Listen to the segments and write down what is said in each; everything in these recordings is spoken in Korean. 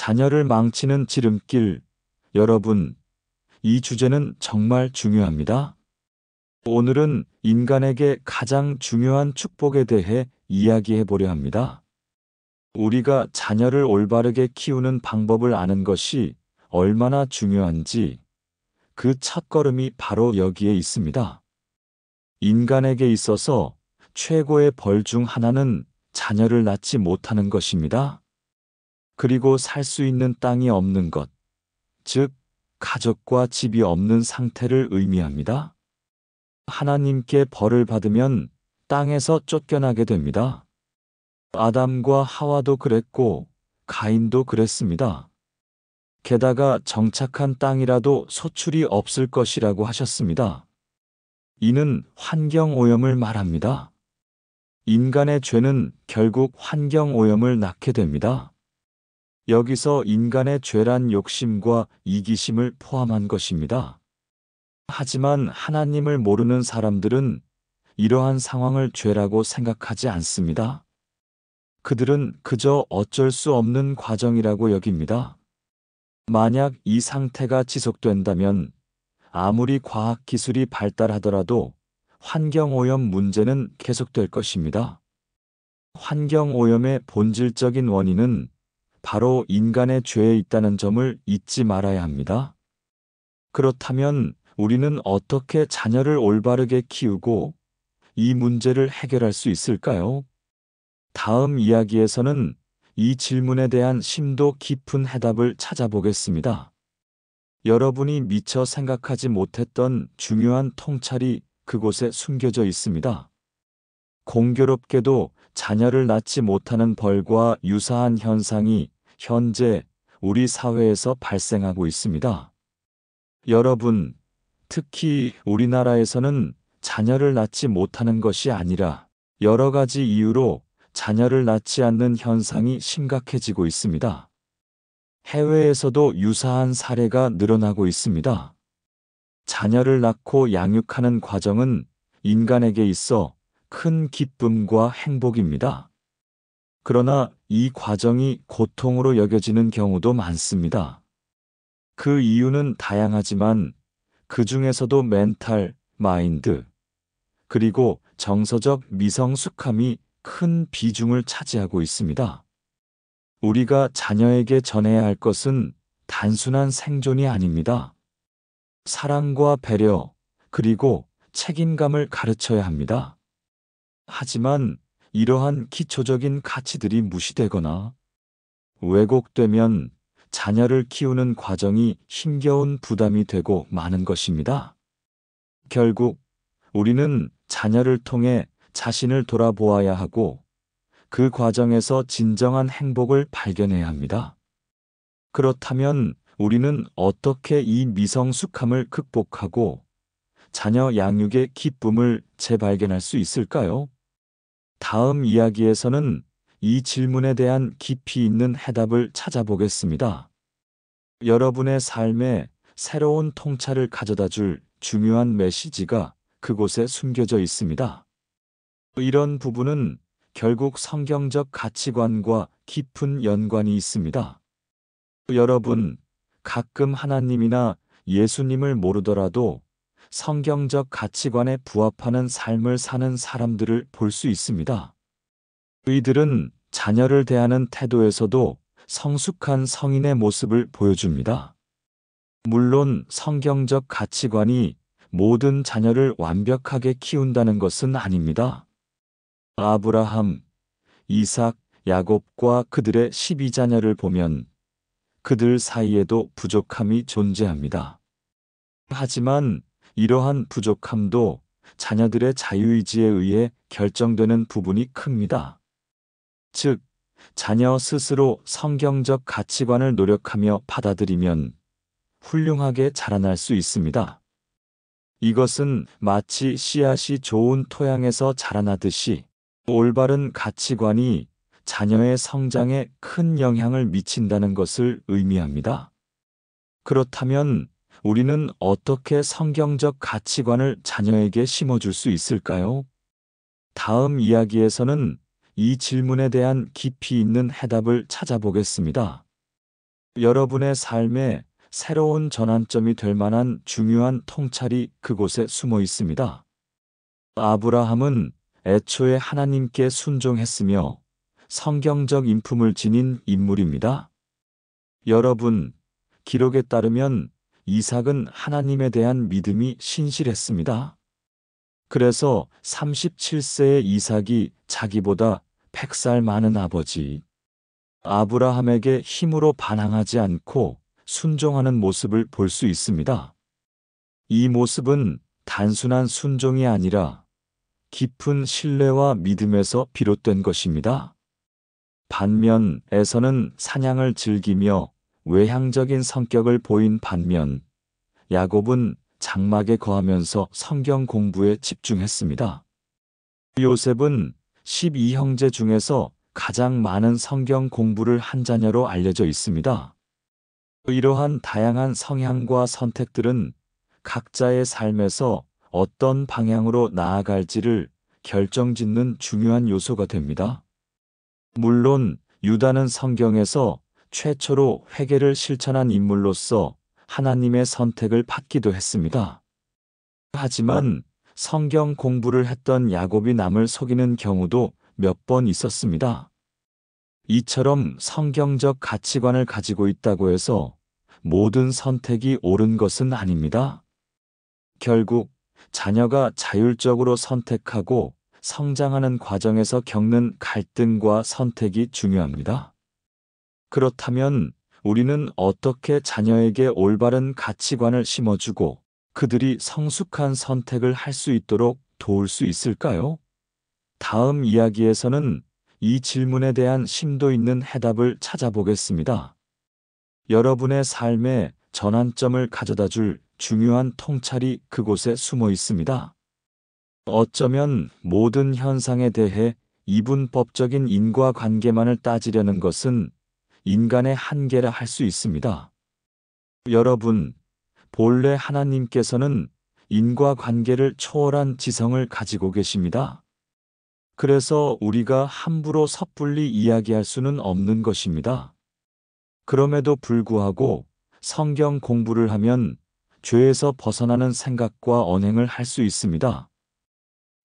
자녀를 망치는 지름길. 여러분, 이 주제는 정말 중요합니다. 오늘은 인간에게 가장 중요한 축복에 대해 이야기해 보려 합니다. 우리가 자녀를 올바르게 키우는 방법을 아는 것이 얼마나 중요한지 그 첫걸음이 바로 여기에 있습니다. 인간에게 있어서 최고의 벌 중 하나는 자녀를 낳지 못하는 것입니다. 그리고 살 수 있는 땅이 없는 것, 즉, 가족과 집이 없는 상태를 의미합니다. 하나님께 벌을 받으면 땅에서 쫓겨나게 됩니다. 아담과 하와도 그랬고, 가인도 그랬습니다. 게다가 정착한 땅이라도 소출이 없을 것이라고 하셨습니다. 이는 환경오염을 말합니다. 인간의 죄는 결국 환경오염을 낳게 됩니다. 여기서 인간의 죄란 욕심과 이기심을 포함한 것입니다. 하지만 하나님을 모르는 사람들은 이러한 상황을 죄라고 생각하지 않습니다. 그들은 그저 어쩔 수 없는 과정이라고 여깁니다. 만약 이 상태가 지속된다면 아무리 과학기술이 발달하더라도 환경오염 문제는 계속될 것입니다. 환경오염의 본질적인 원인은 바로 인간의 죄에 있다는 점을 잊지 말아야 합니다. 그렇다면 우리는 어떻게 자녀를 올바르게 키우고 이 문제를 해결할 수 있을까요? 다음 이야기에서는 이 질문에 대한 심도 깊은 해답을 찾아보겠습니다. 여러분이 미처 생각하지 못했던 중요한 통찰이 그곳에 숨겨져 있습니다. 공교롭게도 자녀를 낳지 못하는 벌과 유사한 현상이 현재 우리 사회에서 발생하고 있습니다. 여러분, 특히 우리나라에서는 자녀를 낳지 못하는 것이 아니라 여러 가지 이유로 자녀를 낳지 않는 현상이 심각해지고 있습니다. 해외에서도 유사한 사례가 늘어나고 있습니다. 자녀를 낳고 양육하는 과정은 인간에게 있어 큰 기쁨과 행복입니다. 그러나 이 과정이 고통으로 여겨지는 경우도 많습니다. 그 이유는 다양하지만 그 중에서도 멘탈, 마인드, 그리고 정서적 미성숙함이 큰 비중을 차지하고 있습니다. 우리가 자녀에게 전해야 할 것은 단순한 생존이 아닙니다. 사랑과 배려, 그리고 책임감을 가르쳐야 합니다. 하지만 이러한 기초적인 가치들이 무시되거나 왜곡되면 자녀를 키우는 과정이 힘겨운 부담이 되고 마는 것입니다. 결국 우리는 자녀를 통해 자신을 돌아보아야 하고 그 과정에서 진정한 행복을 발견해야 합니다. 그렇다면 우리는 어떻게 이 미성숙함을 극복하고 자녀 양육의 기쁨을 재발견할 수 있을까요? 다음 이야기에서는 이 질문에 대한 깊이 있는 해답을 찾아보겠습니다. 여러분의 삶에 새로운 통찰을 가져다 줄 중요한 메시지가 그곳에 숨겨져 있습니다. 이런 부분은 결국 성경적 가치관과 깊은 연관이 있습니다. 여러분, 가끔 하나님이나 예수님을 모르더라도 성경적 가치관에 부합하는 삶을 사는 사람들을 볼 수 있습니다. 이들은 자녀를 대하는 태도에서도 성숙한 성인의 모습을 보여줍니다. 물론 성경적 가치관이 모든 자녀를 완벽하게 키운다는 것은 아닙니다. 아브라함, 이삭, 야곱과 그들의 12자녀를 보면 그들 사이에도 부족함이 존재합니다. 하지만 이러한 부족함도 자녀들의 자유의지에 의해 결정되는 부분이 큽니다. 즉, 자녀 스스로 성경적 가치관을 노력하며 받아들이면 훌륭하게 자라날 수 있습니다. 이것은 마치 씨앗이 좋은 토양에서 자라나듯이 올바른 가치관이 자녀의 성장에 큰 영향을 미친다는 것을 의미합니다. 그렇다면 우리는 어떻게 성경적 가치관을 자녀에게 심어줄 수 있을까요? 다음 이야기에서는 이 질문에 대한 깊이 있는 해답을 찾아보겠습니다. 여러분의 삶에 새로운 전환점이 될 만한 중요한 통찰이 그곳에 숨어 있습니다. 아브라함은 애초에 하나님께 순종했으며 성경적 인품을 지닌 인물입니다. 여러분, 기록에 따르면 이삭은 하나님에 대한 믿음이 신실했습니다. 그래서 37세의 이삭이 자기보다 100살 많은 아버지 아브라함에게 힘으로 반항하지 않고 순종하는 모습을 볼 수 있습니다. 이 모습은 단순한 순종이 아니라 깊은 신뢰와 믿음에서 비롯된 것입니다. 반면 에서는 사냥을 즐기며 외향적인 성격을 보인 반면 야곱은 장막에 거하면서 성경 공부에 집중했습니다. 요셉은 12형제 중에서 가장 많은 성경 공부를 한 자녀로 알려져 있습니다. 이러한 다양한 성향과 선택들은 각자의 삶에서 어떤 방향으로 나아갈지를 결정짓는 중요한 요소가 됩니다. 물론 유다는 성경에서 최초로 회개를 실천한 인물로서 하나님의 선택을 받기도 했습니다. 하지만 성경 공부를 했던 야곱이 남을 속이는 경우도 몇 번 있었습니다. 이처럼 성경적 가치관을 가지고 있다고 해서 모든 선택이 옳은 것은 아닙니다. 결국 자녀가 자율적으로 선택하고 성장하는 과정에서 겪는 갈등과 선택이 중요합니다. 그렇다면 우리는 어떻게 자녀에게 올바른 가치관을 심어주고 그들이 성숙한 선택을 할 수 있도록 도울 수 있을까요? 다음 이야기에서는 이 질문에 대한 심도 있는 해답을 찾아보겠습니다. 여러분의 삶에 전환점을 가져다 줄 중요한 통찰이 그곳에 숨어 있습니다. 어쩌면 모든 현상에 대해 이분법적인 인과관계만을 따지려는 것은 인간의 한계라 할 수 있습니다. 여러분, 본래 하나님께서는 인과관계를 초월한 지성을 가지고 계십니다. 그래서 우리가 함부로 섣불리 이야기할 수는 없는 것입니다. 그럼에도 불구하고 성경 공부를 하면 죄에서 벗어나는 생각과 언행을 할 수 있습니다.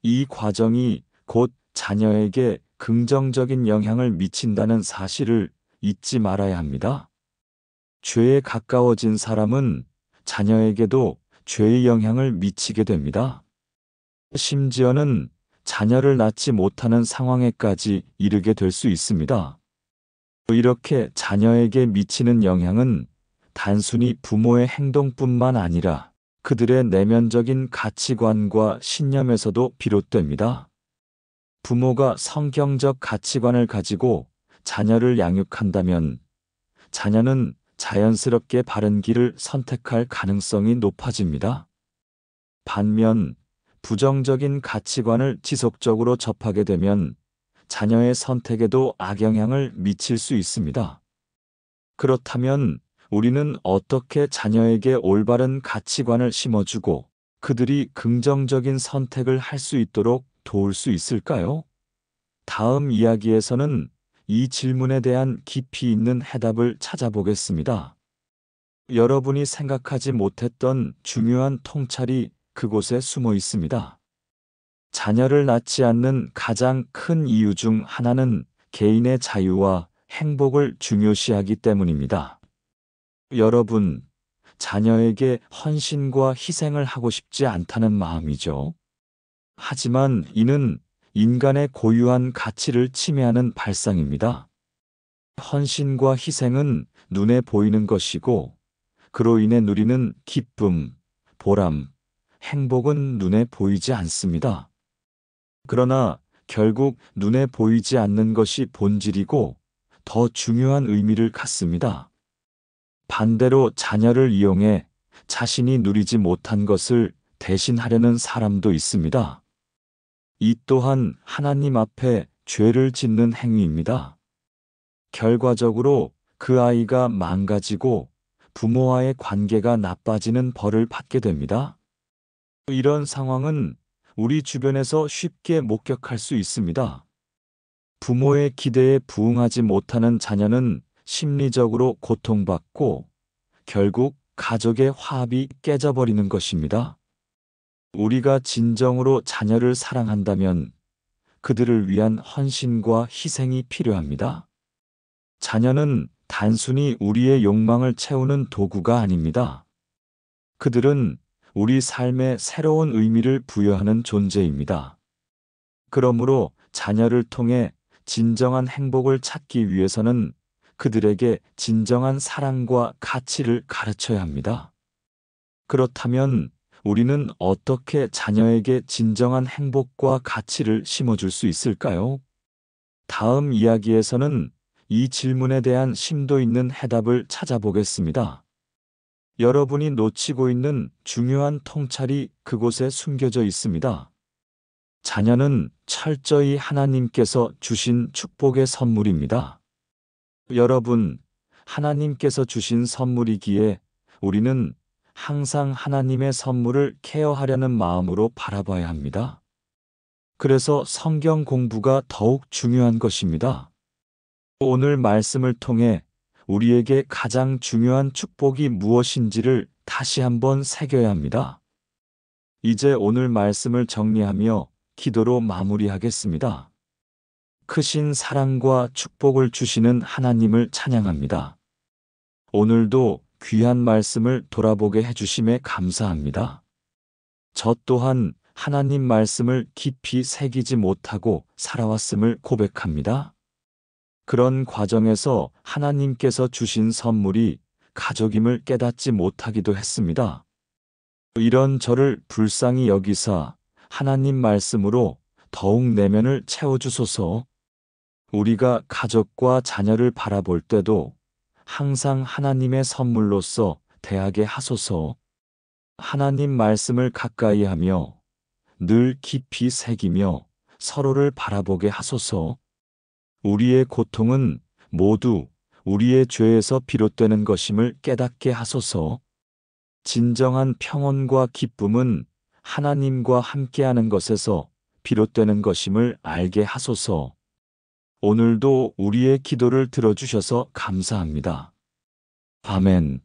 이 과정이 곧 자녀에게 긍정적인 영향을 미친다는 사실을 잊지 말아야 합니다. 죄에 가까워진 사람은 자녀에게도 죄의 영향을 미치게 됩니다. 심지어는 자녀를 낳지 못하는 상황에까지 이르게 될 수 있습니다. 이렇게 자녀에게 미치는 영향은 단순히 부모의 행동뿐만 아니라 그들의 내면적인 가치관과 신념에서도 비롯됩니다. 부모가 성경적 가치관을 가지고 자녀를 양육한다면 자녀는 자연스럽게 바른 길을 선택할 가능성이 높아집니다. 반면 부정적인 가치관을 지속적으로 접하게 되면 자녀의 선택에도 악영향을 미칠 수 있습니다. 그렇다면 우리는 어떻게 자녀에게 올바른 가치관을 심어주고 그들이 긍정적인 선택을 할 수 있도록 도울 수 있을까요? 다음 이야기에서는 이 질문에 대한 깊이 있는 해답을 찾아보겠습니다. 여러분이 생각하지 못했던 중요한 통찰이 그곳에 숨어 있습니다. 자녀를 낳지 않는 가장 큰 이유 중 하나는 개인의 자유와 행복을 중요시하기 때문입니다. 여러분, 자녀에게 헌신과 희생을 하고 싶지 않다는 마음이죠. 하지만 이는 인간의 고유한 가치를 침해하는 발상입니다. 헌신과 희생은 눈에 보이는 것이고, 그로 인해 누리는 기쁨, 보람, 행복은 눈에 보이지 않습니다. 그러나 결국 눈에 보이지 않는 것이 본질이고 더 중요한 의미를 갖습니다. 반대로 자녀를 이용해 자신이 누리지 못한 것을 대신하려는 사람도 있습니다. 이 또한 하나님 앞에 죄를 짓는 행위입니다. 결과적으로 그 아이가 망가지고 부모와의 관계가 나빠지는 벌을 받게 됩니다. 이런 상황은 우리 주변에서 쉽게 목격할 수 있습니다. 부모의 기대에 부응하지 못하는 자녀는 심리적으로 고통받고 결국 가족의 화합이 깨져버리는 것입니다. 우리가 진정으로 자녀를 사랑한다면 그들을 위한 헌신과 희생이 필요합니다. 자녀는 단순히 우리의 욕망을 채우는 도구가 아닙니다. 그들은 우리 삶에 새로운 의미를 부여하는 존재입니다. 그러므로 자녀를 통해 진정한 행복을 찾기 위해서는 그들에게 진정한 사랑과 가치를 가르쳐야 합니다. 그렇다면 우리는 어떻게 자녀에게 진정한 행복과 가치를 심어줄 수 있을까요? 다음 이야기에서는 이 질문에 대한 심도 있는 해답을 찾아보겠습니다. 여러분이 놓치고 있는 중요한 통찰이 그곳에 숨겨져 있습니다. 자녀는 철저히 하나님께서 주신 축복의 선물입니다. 여러분, 하나님께서 주신 선물이기에 우리는 항상 하나님의 선물을 케어하려는 마음으로 바라봐야 합니다. 그래서 성경 공부가 더욱 중요한 것입니다. 오늘 말씀을 통해 우리에게 가장 중요한 축복이 무엇인지를 다시 한번 새겨야 합니다. 이제 오늘 말씀을 정리하며 기도로 마무리하겠습니다. 크신 사랑과 축복을 주시는 하나님을 찬양합니다. 오늘도 귀한 말씀을 돌아보게 해주심에 감사합니다. 저 또한 하나님 말씀을 깊이 새기지 못하고 살아왔음을 고백합니다. 그런 과정에서 하나님께서 주신 선물이 가족임을 깨닫지 못하기도 했습니다. 이런 저를 불쌍히 여기사 하나님 말씀으로 더욱 내면을 채워주소서. 우리가 가족과 자녀를 바라볼 때도 항상 하나님의 선물로서 대하게 하소서. 하나님 말씀을 가까이 하며 늘 깊이 새기며 서로를 바라보게 하소서. 우리의 고통은 모두 우리의 죄에서 비롯되는 것임을 깨닫게 하소서. 진정한 평온과 기쁨은 하나님과 함께하는 것에서 비롯되는 것임을 알게 하소서. 오늘도 우리의 기도를 들어주셔서 감사합니다. 아멘.